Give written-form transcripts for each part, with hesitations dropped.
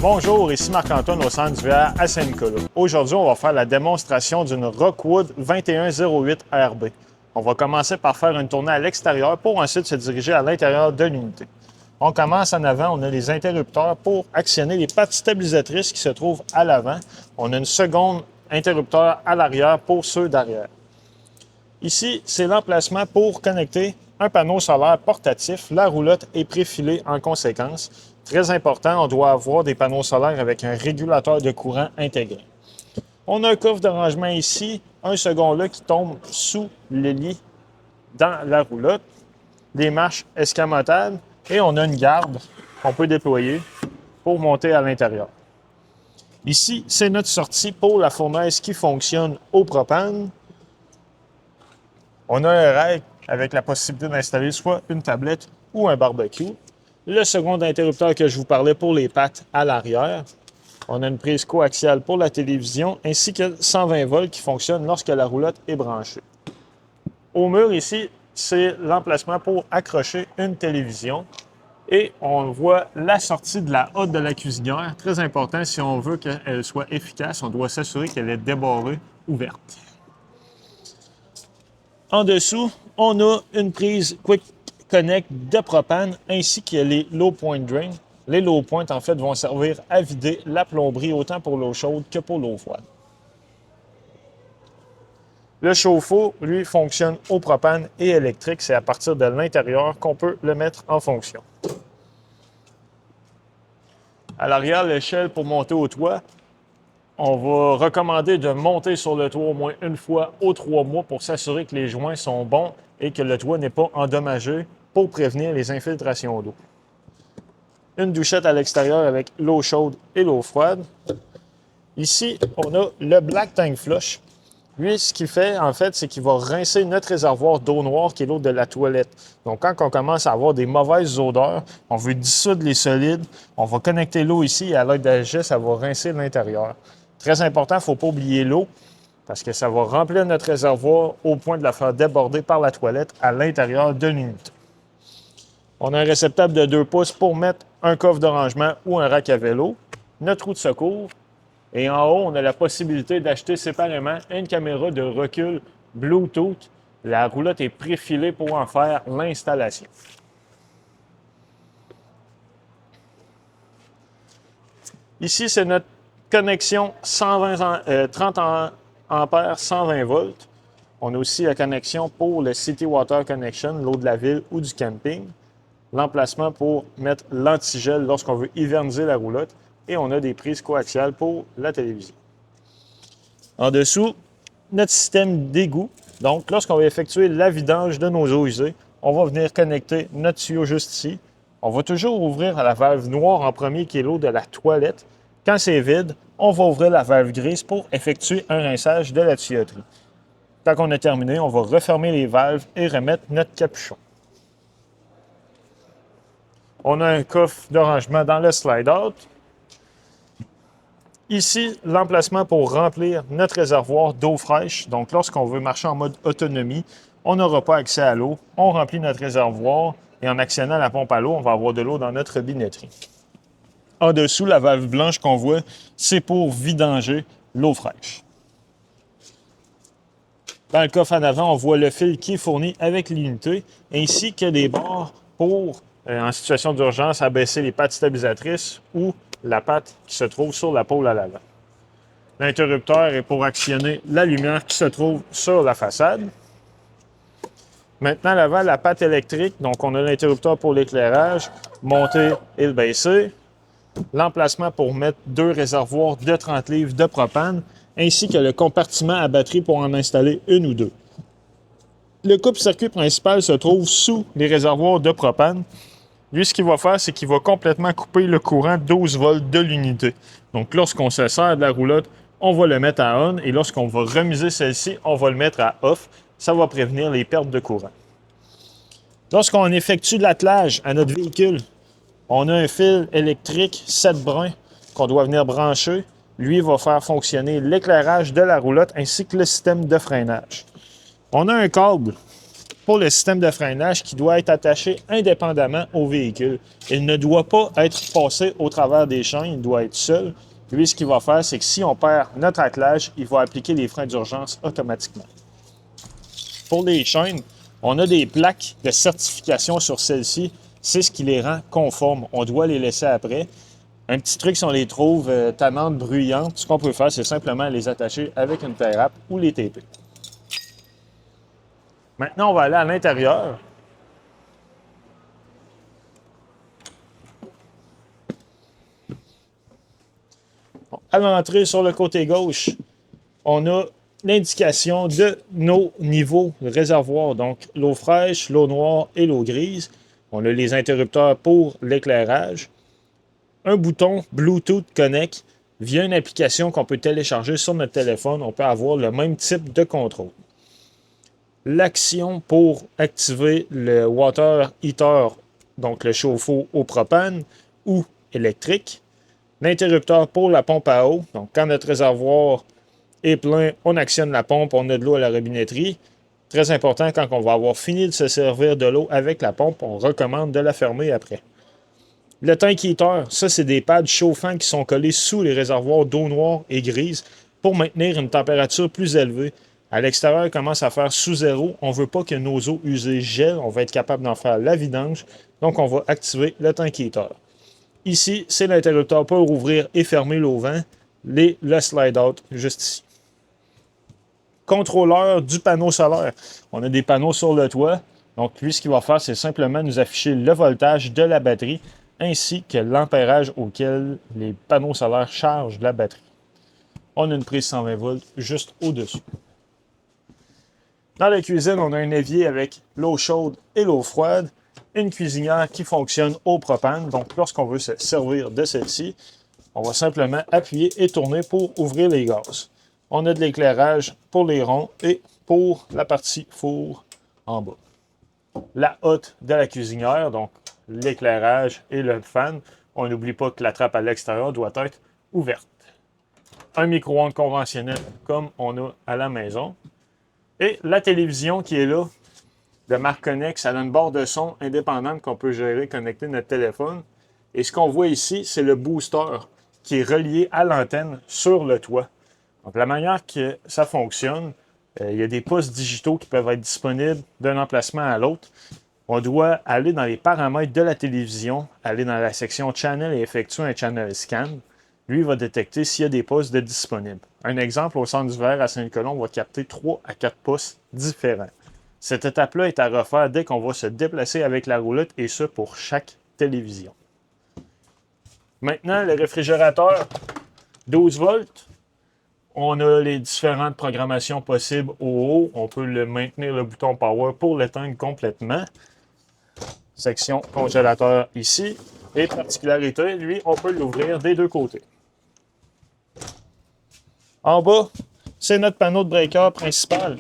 Bonjour, ici Marc-Antoine au centre d'hiver à Saint-Nicolas. Aujourd'hui, on va faire la démonstration d'une Rockwood 2108 RB. On va commencer par faire une tournée à l'extérieur pour ensuite se diriger à l'intérieur de l'unité. On commence en avant, on a les interrupteurs pour actionner les pattes stabilisatrices qui se trouvent à l'avant. On a une seconde interrupteur à l'arrière pour ceux d'arrière. Ici, c'est l'emplacement pour connecter un panneau solaire portatif. La roulotte est préfilée en conséquence. Très important, on doit avoir des panneaux solaires avec un régulateur de courant intégré. On a un coffre de rangement ici, un second là qui tombe sous le lit dans la roulotte, des marches escamotables et on a une garde qu'on peut déployer pour monter à l'intérieur. Ici, c'est notre sortie pour la fournaise qui fonctionne au propane. On a un rack avec la possibilité d'installer soit une tablette ou un barbecue. Le second interrupteur que je vous parlais pour les pattes à l'arrière. On a une prise coaxiale pour la télévision ainsi que 120 volts qui fonctionne lorsque la roulotte est branchée. Au mur ici, c'est l'emplacement pour accrocher une télévision. Et on voit la sortie de la hotte de la cuisinière. Très important, si on veut qu'elle soit efficace, on doit s'assurer qu'elle est débarrée ouverte. En dessous, on a une prise Quick Connect de propane ainsi que les Low Point Drain. Les Low Point, en fait, vont servir à vider la plomberie autant pour l'eau chaude que pour l'eau froide. Le chauffe-eau, lui, fonctionne au propane et électrique. C'est à partir de l'intérieur qu'on peut le mettre en fonction. À l'arrière, l'échelle pour monter au toit. On va recommander de monter sur le toit au moins une fois aux 3 mois pour s'assurer que les joints sont bons et que le toit n'est pas endommagé pour prévenir les infiltrations d'eau. Une douchette à l'extérieur avec l'eau chaude et l'eau froide. Ici, on a le Black Tank Flush. Lui, ce qu'il fait, en fait, c'est qu'il va rincer notre réservoir d'eau noire qui est l'eau de la toilette. Donc, quand on commence à avoir des mauvaises odeurs, on veut dissoudre les solides, on va connecter l'eau ici et à l'aide de la jet, ça va rincer l'intérieur. Très important, il ne faut pas oublier l'eau parce que ça va remplir notre réservoir au point de la faire déborder par la toilette à l'intérieur de l'unité. On a un réceptacle de 2 pouces pour mettre un coffre de rangement ou un rack à vélo, notre roue de secours. Et en haut, on a la possibilité d'acheter séparément une caméra de recul Bluetooth. La roulotte est préfilée pour en faire l'installation. Ici, c'est notre connexion 30 ampères 120 volts. On a aussi la connexion pour le City Water Connection, l'eau de la ville ou du camping. L'emplacement pour mettre l'antigel lorsqu'on veut hiverniser la roulotte. Et on a des prises coaxiales pour la télévision. En dessous, notre système d'égout. Donc, lorsqu'on va effectuer la vidange de nos eaux usées, on va venir connecter notre tuyau juste ici. On va toujours ouvrir la valve noire en premier, qui est l'eau de la toilette. Quand c'est vide, on va ouvrir la valve grise pour effectuer un rinçage de la tuyauterie. Quand on a terminé, on va refermer les valves et remettre notre capuchon. On a un coffre de rangement dans le slide-out. Ici, l'emplacement pour remplir notre réservoir d'eau fraîche. Donc, lorsqu'on veut marcher en mode autonomie, on n'aura pas accès à l'eau. On remplit notre réservoir et en actionnant la pompe à l'eau, on va avoir de l'eau dans notre binetterie. En dessous, la valve blanche qu'on voit, c'est pour vidanger l'eau fraîche. Dans le coffre en avant, on voit le fil qui est fourni avec l'unité, ainsi que des barres pour, en situation d'urgence, abaisser les pattes stabilisatrices ou la patte qui se trouve sur la pôle à l'avant. L'interrupteur est pour actionner la lumière qui se trouve sur la façade. Maintenant, à l'avant, la patte électrique. Donc, on a l'interrupteur pour l'éclairage, monter et le baisser. L'emplacement pour mettre 2 réservoirs de 30 livres de propane, ainsi que le compartiment à batterie pour en installer une ou 2. Le coupe-circuit principal se trouve sous les réservoirs de propane. Lui, ce qu'il va faire, c'est qu'il va complètement couper le courant 12 volts de l'unité. Donc, lorsqu'on se sert de la roulotte, on va le mettre à on et lorsqu'on va remiser celle-ci, on va le mettre à off. Ça va prévenir les pertes de courant. Lorsqu'on effectue l'attelage à notre véhicule, on a un fil électrique 7 brun qu'on doit venir brancher. Lui va faire fonctionner l'éclairage de la roulotte ainsi que le système de freinage. On a un câble pour le système de freinage qui doit être attaché indépendamment au véhicule. Il ne doit pas être passé au travers des chaînes, il doit être seul. Lui, ce qu'il va faire, c'est que si on perd notre attelage, il va appliquer les freins d'urgence automatiquement. Pour les chaînes, on a des plaques de certification sur celles-ci. C'est ce qui les rend conformes. On doit les laisser après. Un petit truc, si on les trouve tannantes, bruyantes, ce qu'on peut faire, c'est simplement les attacher avec une tie wrap ou les taper. Maintenant, on va aller à l'intérieur. Bon, à l'entrée, sur le côté gauche, on a l'indication de nos niveaux de réservoir, donc l'eau fraîche, l'eau noire et l'eau grise. On a les interrupteurs pour l'éclairage. Un bouton Bluetooth Connect via une application qu'on peut télécharger sur notre téléphone. On peut avoir le même type de contrôle. L'action pour activer le water heater, donc le chauffe-eau au propane ou électrique. L'interrupteur pour la pompe à eau. Donc, quand notre réservoir est plein, on actionne la pompe, on a de l'eau à la robinetterie. Très important, quand on va avoir fini de se servir de l'eau avec la pompe, on recommande de la fermer après. Le tank heater, ça, c'est des pads chauffants qui sont collés sous les réservoirs d'eau noire et grise pour maintenir une température plus élevée. À l'extérieur, il commence à faire sous zéro. On ne veut pas que nos eaux usées gèlent. On va être capable d'en faire la vidange. Donc, on va activer le tank heater. Ici, c'est l'interrupteur pour ouvrir et fermer l'eau vent. Le slide-out, juste ici. Contrôleur du panneau solaire. On a des panneaux sur le toit. Donc, lui, ce qu'il va faire, c'est simplement nous afficher le voltage de la batterie ainsi que l'ampérage auquel les panneaux solaires chargent la batterie. On a une prise 120 volts juste au-dessus. Dans la cuisine, on a un évier avec l'eau chaude et l'eau froide. Une cuisinière qui fonctionne au propane. Donc, lorsqu'on veut se servir de celle-ci, on va simplement appuyer et tourner pour ouvrir les gaz. On a de l'éclairage pour les ronds et pour la partie four en bas. La hotte de la cuisinière, donc l'éclairage et le fan. On n'oublie pas que la trappe à l'extérieur doit être ouverte. Un micro-ondes conventionnel comme on a à la maison. Et la télévision qui est là, de marque Connex, elle a une barre de son indépendante qu'on peut gérer, connecter notre téléphone. Et ce qu'on voit ici, c'est le booster qui est relié à l'antenne sur le toit. Donc, la manière que ça fonctionne, il y a des postes digitaux qui peuvent être disponibles d'un emplacement à l'autre. On doit aller dans les paramètres de la télévision, aller dans la section Channel et effectuer un Channel Scan. Lui, il va détecter s'il y a des postes de disponibles. Un exemple, au centre d'hiver à Saint-Nicolas, on va capter 3 à 4 postes différents. Cette étape-là est à refaire dès qu'on va se déplacer avec la roulotte et ce pour chaque télévision. Maintenant, le réfrigérateur 12 volts. On a les différentes programmations possibles au haut. On peut le maintenir le bouton Power pour l'éteindre complètement. Section congélateur ici. Et particularité, lui, on peut l'ouvrir des deux côtés. En bas, c'est notre panneau de breaker principal.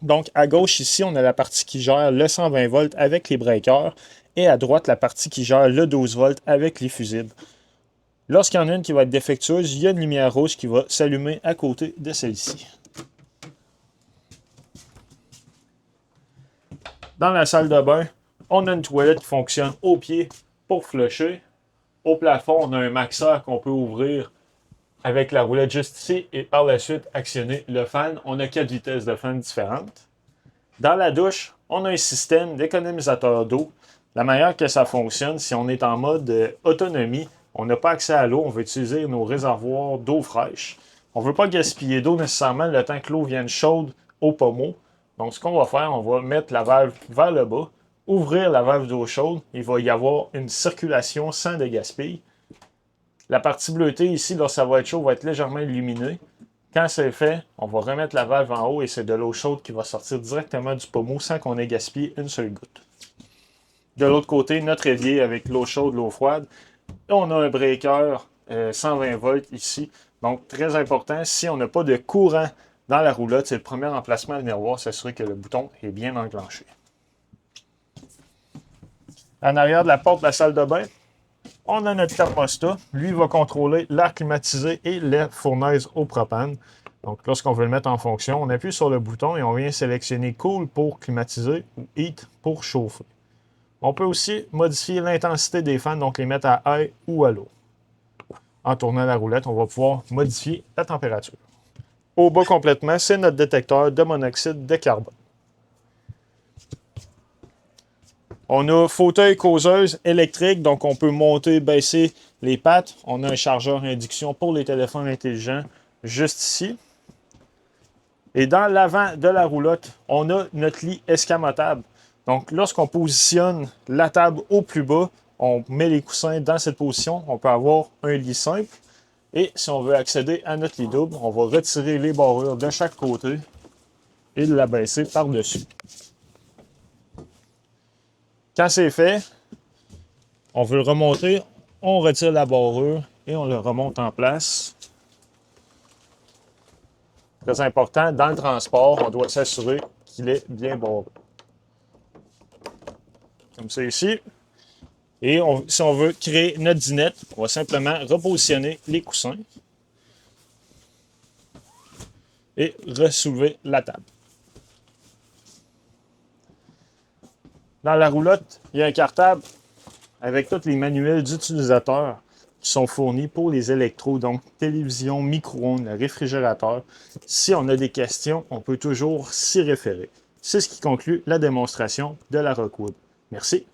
Donc, à gauche, ici, on a la partie qui gère le 120 volts avec les breakers. Et à droite, la partie qui gère le 12 volts avec les fusibles. Lorsqu'il y en a une qui va être défectueuse, il y a une lumière rouge qui va s'allumer à côté de celle-ci. Dans la salle de bain, on a une toilette qui fonctionne au pied pour flusher. Au plafond, on a un maxeur qu'on peut ouvrir avec la roulette juste ici et par la suite actionner le fan. On a 4 vitesses de fan différentes. Dans la douche, on a un système d'économisateur d'eau. La manière que ça fonctionne, si on est en mode autonomie, on n'a pas accès à l'eau, on veut utiliser nos réservoirs d'eau fraîche. On ne veut pas gaspiller d'eau nécessairement le temps que l'eau vienne chaude au pommeau. Donc, ce qu'on va faire, on va mettre la valve vers le bas, ouvrir la valve d'eau chaude. Il va y avoir une circulation sans de gaspille. La partie bleutée ici, lorsque ça va être chaud, va être légèrement illuminée. Quand c'est fait, on va remettre la valve en haut et c'est de l'eau chaude qui va sortir directement du pommeau sans qu'on ait gaspillé une seule goutte. De l'autre côté, notre évier avec l'eau chaude, l'eau froide. Et on a un breaker 120 volts ici. Donc, très important, si on n'a pas de courant dans la roulotte, c'est le premier emplacement à venir voir, s'assurer que le bouton est bien enclenché. En arrière de la porte de la salle de bain, on a notre thermostat. Lui va contrôler l'air climatisé et les fournaises au propane. Donc, lorsqu'on veut le mettre en fonction, on appuie sur le bouton et on vient sélectionner Cool pour climatiser ou Heat pour chauffer. On peut aussi modifier l'intensité des fans, donc les mettre à high ou à low. En tournant la roulette, on va pouvoir modifier la température. Au bas complètement, c'est notre détecteur de monoxyde de carbone. On a fauteuil causeuse électrique, donc on peut monter, baisser les pattes. On a un chargeur induction pour les téléphones intelligents juste ici. Et dans l'avant de la roulotte, on a notre lit escamotable. Donc, lorsqu'on positionne la table au plus bas, on met les coussins dans cette position. On peut avoir un lit simple. Et si on veut accéder à notre lit double, on va retirer les barrures de chaque côté et la baisser par-dessus. Quand c'est fait, on veut le remonter, on retire la barrure et on le remonte en place. Très important, dans le transport, on doit s'assurer qu'il est bien barré. Comme ça ici. Et si on veut créer notre dinette, on va simplement repositionner les coussins et ressoulever la table. Dans la roulotte, il y a un cartable avec tous les manuels d'utilisateurs qui sont fournis pour les électros, donc télévision, micro-ondes, réfrigérateur. Si on a des questions, on peut toujours s'y référer. C'est ce qui conclut la démonstration de la Rockwood. Merci.